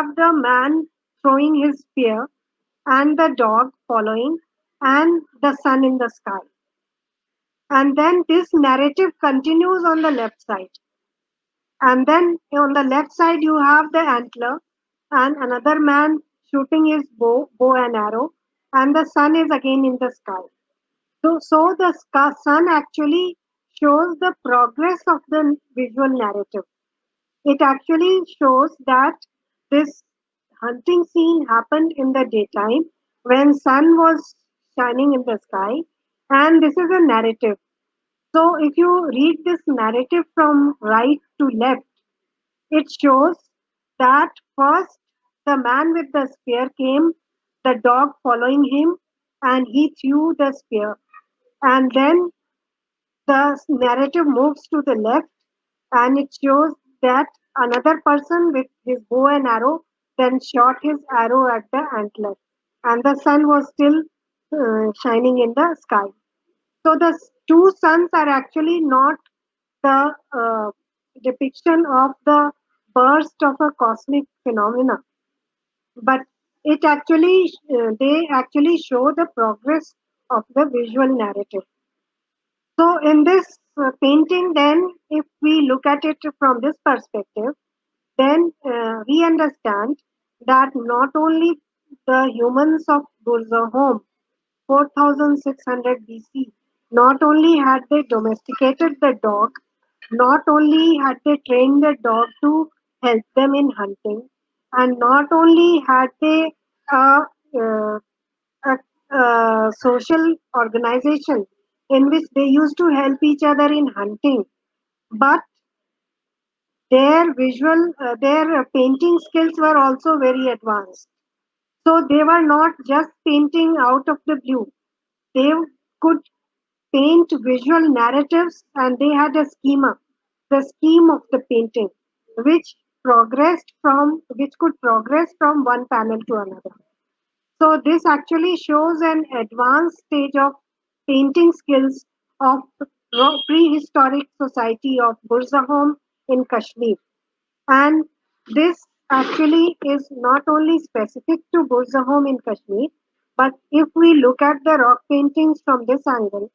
have the man throwing his spear and the dog following and the sun in the sky. And then this narrative continues on the left side. And then on the left side, you have the antler and another man shooting his bow and arrow, and the sun is again in the sky. So the sun actually shows the progress of the visual narrative. It actually shows that this hunting scene happened in the daytime when sun was shining in the sky, and this is a narrative. So if you read this narrative from right to left, it shows that first the man with the spear came, the dog following him, and he threw the spear. And then the narrative moves to the left and it shows that another person with his bow and arrow then shot his arrow at the antler. And the sun was still shining in the sky. So the two suns are actually not the depiction of the burst of a cosmic phenomena, but they actually show the progress of the visual narrative. So in this painting, then if we look at it from this perspective, then we understand that not only the humans of Burzahom 4600 BC, not only had they domesticated the dog, not only had they trained the dog to help them in hunting, and not only had they uh, uh, a social organization in which they used to help each other in hunting, but their painting skills were also very advanced. So they were not just painting out of the blue. They could paint visual narratives and they had a schema, the scheme of the painting, which could progress from one panel to another. So this actually shows an advanced stage of painting skills of prehistoric society of Burzahom in Kashmir. And this actually is not only specific to Burzahom in Kashmir, but if we look at the rock paintings from this angle,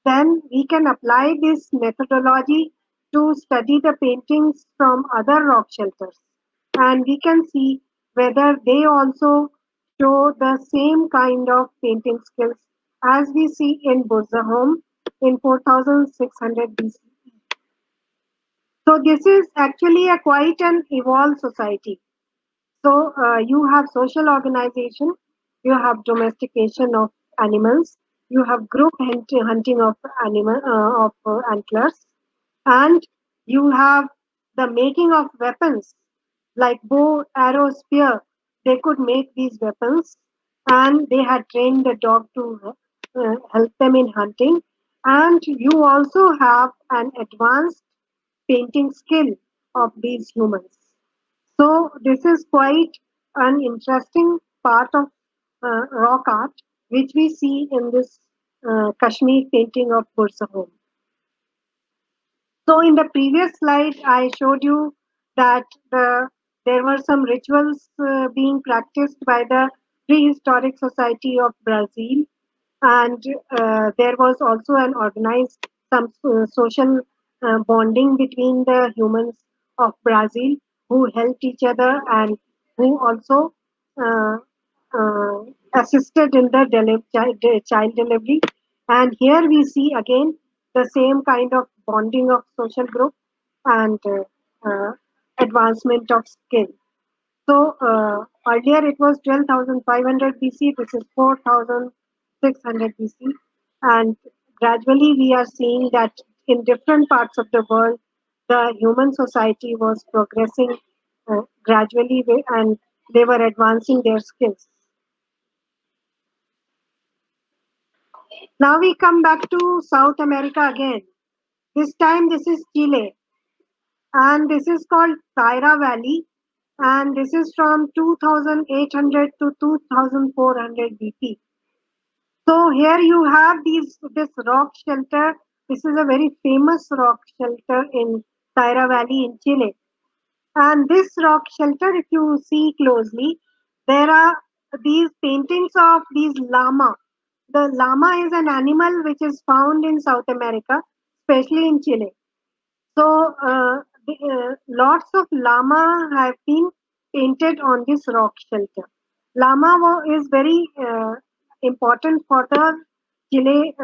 then we can apply this methodology to study the paintings from other rock shelters. And we can see whether they also show the same kind of painting skills as we see in Burzahom in 4600 BC. So this is actually a quite an evolved society. So you have social organization, you have domestication of animals, you have group hunting of antlers, and you have the making of weapons like bow, arrow, spear. They could make these weapons, and they had trained the dog to help them in hunting. And you also have an advanced painting skill of these humans. So this is quite an interesting part of rock art, which we see in this Kashmir painting of Burzahom. So in the previous slide, I showed you that there were some rituals being practiced by the prehistoric society of Brazil, and there was also an organized some social bonding between the humans of Brazil who helped each other and who also uh, uh, assisted in the child delivery. And here we see again the same kind of bonding of social group and advancement of skill. So earlier it was 12,500 BC, this is 4,600 BC, and gradually we are seeing that in different parts of the world, the human society was progressing gradually and they were advancing their skills. Now we come back to South America again. This time this is Chile, and this is called Taira Valley, and this is from 2800 to 2400 BP. So here you have this rock shelter. This is a very famous rock shelter in Taira Valley in Chile. And this rock shelter, if you see closely, there are these paintings of these llama. The llama is an animal which is found in South America, especially in Chile. So, lots of llama have been painted on this rock shelter. Is very important for the Chile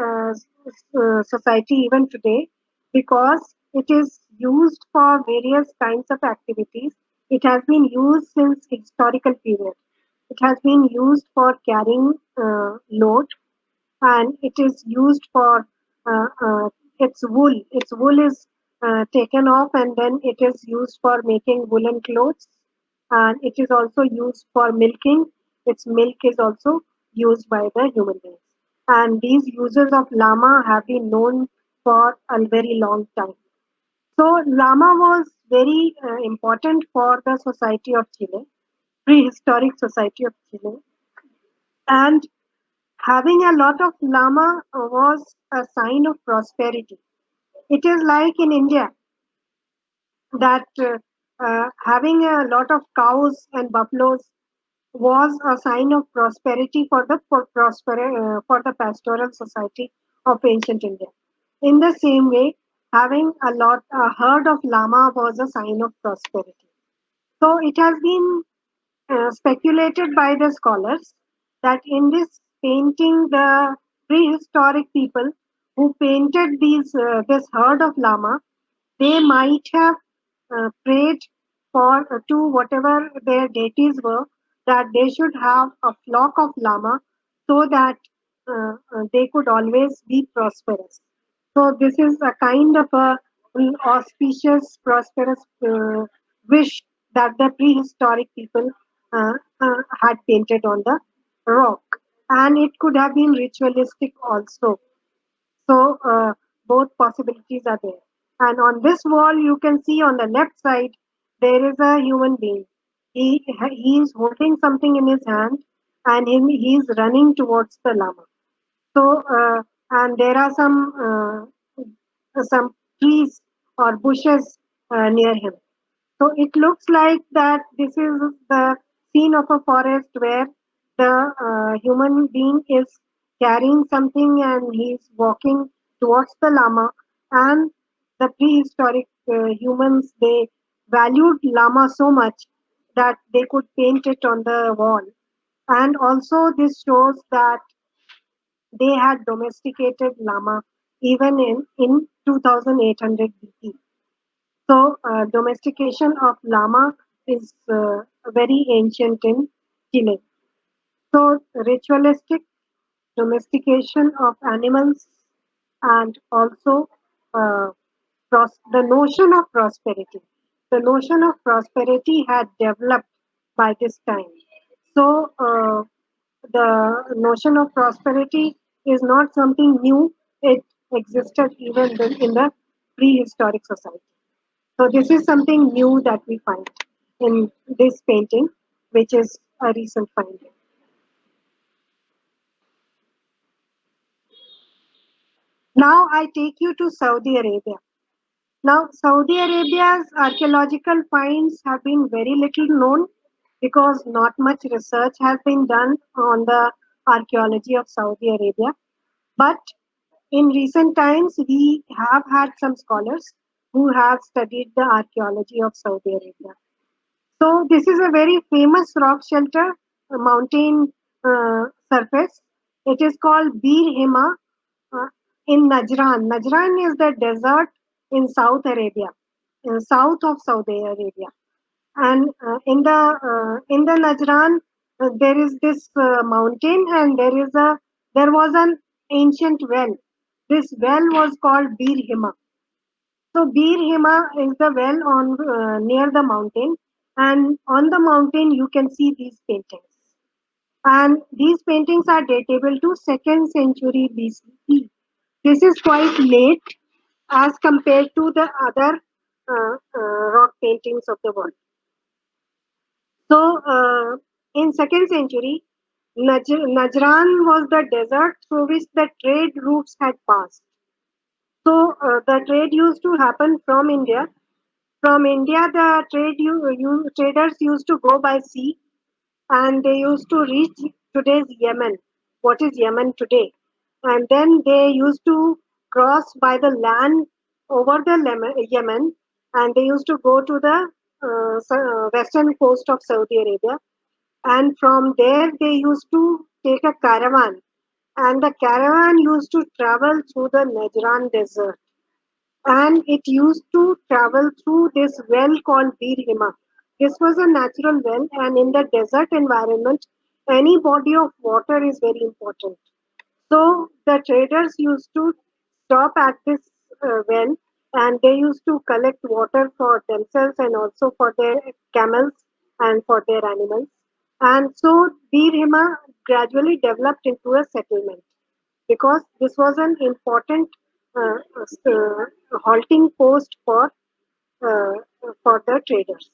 society even today because it is used for various kinds of activities. It has been used since historical period. It has been used for carrying load, and it is used for its wool. Its wool is taken off and then it is used for making woolen clothes, and it is also used for milking. Its milk is also used by the human beings. And these uses of llama have been known for a very long time. So, llama was very important for the society of Chile, prehistoric society of Chile, and having a lot of llama was a sign of prosperity. It is like in India that having a lot of cows and buffaloes was a sign of prosperity for for the pastoral society of ancient India. In the same way, having a herd of llama was a sign of prosperity. So it has been speculated by the scholars that in this painting, the prehistoric people who painted this herd of llama, they might have prayed for to whatever their deities were, that they should have a flock of llama so that they could always be prosperous. So this is a kind of a auspicious, prosperous wish that the prehistoric people had painted on the rock, and it could have been ritualistic also. So both possibilities are there. And on this wall, you can see on the left side there is a human being. He is holding something in his hand, and he is running towards the llama. So, and there are some trees or bushes near him. So it looks like that this is the scene of a forest where the human being is carrying something and he is walking towards the llama. And the prehistoric humans, they valued llama so much that they could paint it on the wall. And also, this shows that they had domesticated llama even in 2800 BC. So, domestication of llama is very ancient in Chile. So, ritualistic domestication of animals and also uh, the notion of prosperity. The notion of prosperity had developed by this time. So, the notion of prosperity is not something new, it existed even in the prehistoric society. So this is something new that we find in this painting, which is a recent finding. Now I take you to Saudi Arabia. Now Saudi Arabia's archaeological finds have been very little known because not much research has been done on the archaeology of Saudi Arabia. But in recent times, we have had some scholars who have studied the archaeology of Saudi Arabia. So this is a very famous rock shelter, a mountain surface. It is called Bir Hima uh, in Najran. Najran is the desert in South Arabia, south of Saudi Arabia. And in the Najran, there is this mountain, and there was an ancient well. This well was called Bir Hima. So Bir Hima is the well on near the mountain, and on the mountain you can see these paintings. And these paintings are datable to second century BCE. This is quite late as compared to the other rock paintings of the world. So in second century, Najran was the desert through which the trade routes had passed. So the trade used to happen from India From India, the traders used to go by sea, and they used to reach today's Yemen, what is Yemen today. And then they used to cross by the land over the Yemen, and they used to go to the western coast of Saudi Arabia. And from there, they used to take a caravan, and the caravan used to travel through the Najran desert, and it used to travel through this well called Bir Hima. This was a natural well, and in the desert environment, any body of water is very important. So the traders used to stop at this well, and they used to collect water for themselves and also for their camels and for their animals. And so Bir Hima gradually developed into a settlement because this was an important halting post uh, for the traders.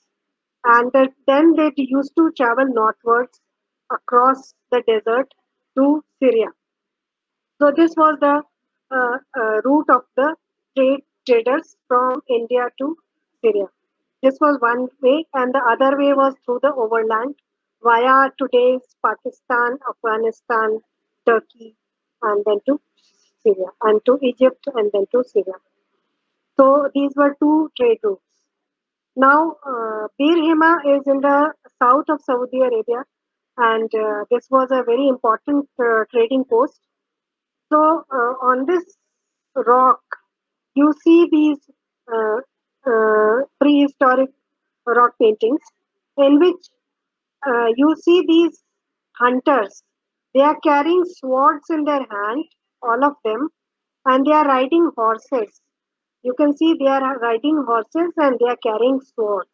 And then they used to travel northwards across the desert to Syria. So this was the route of the traders from India to Syria. This was one way, and the other way was through the overland via today's Pakistan, Afghanistan, Turkey, and then to Syria, and to Egypt, and then to Syria. So these were two trade routes. Now, Bir Hima is in the south of Saudi Arabia, and this was a very important trading post. So on this rock, you see these prehistoric rock paintings in which you see these hunters. They are carrying swords in their hand, all of them, and they are riding horses. You can see they are riding horses and they are carrying swords.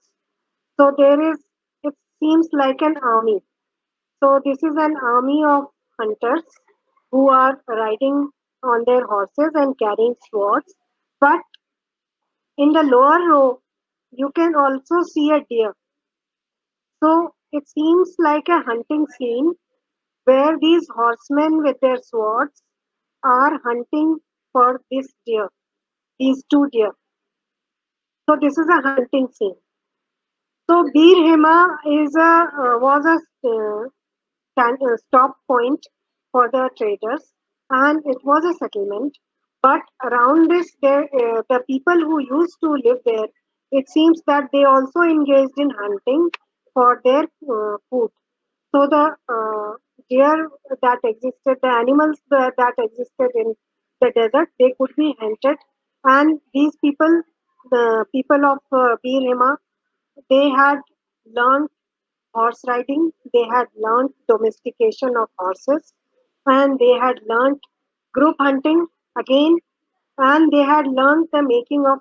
So it seems like an army. So this is an army of hunters who are riding on their horses and carrying swords. But in the lower row, you can also see a deer. So it seems like a hunting scene where these horsemen with their swords are hunting for this deer, these two deer. So this is a hunting scene. So Bir Hema was a stop point for the traders, and it was a settlement. But around this, the people who used to live there, it seems that they also engaged in hunting for their food. So the deer that existed, the animals that existed in the desert, they could be hunted, and these people, the people of Bir Hema, they had learned horse riding, they had learned domestication of horses, and they had learned group hunting again, and they had learned the making of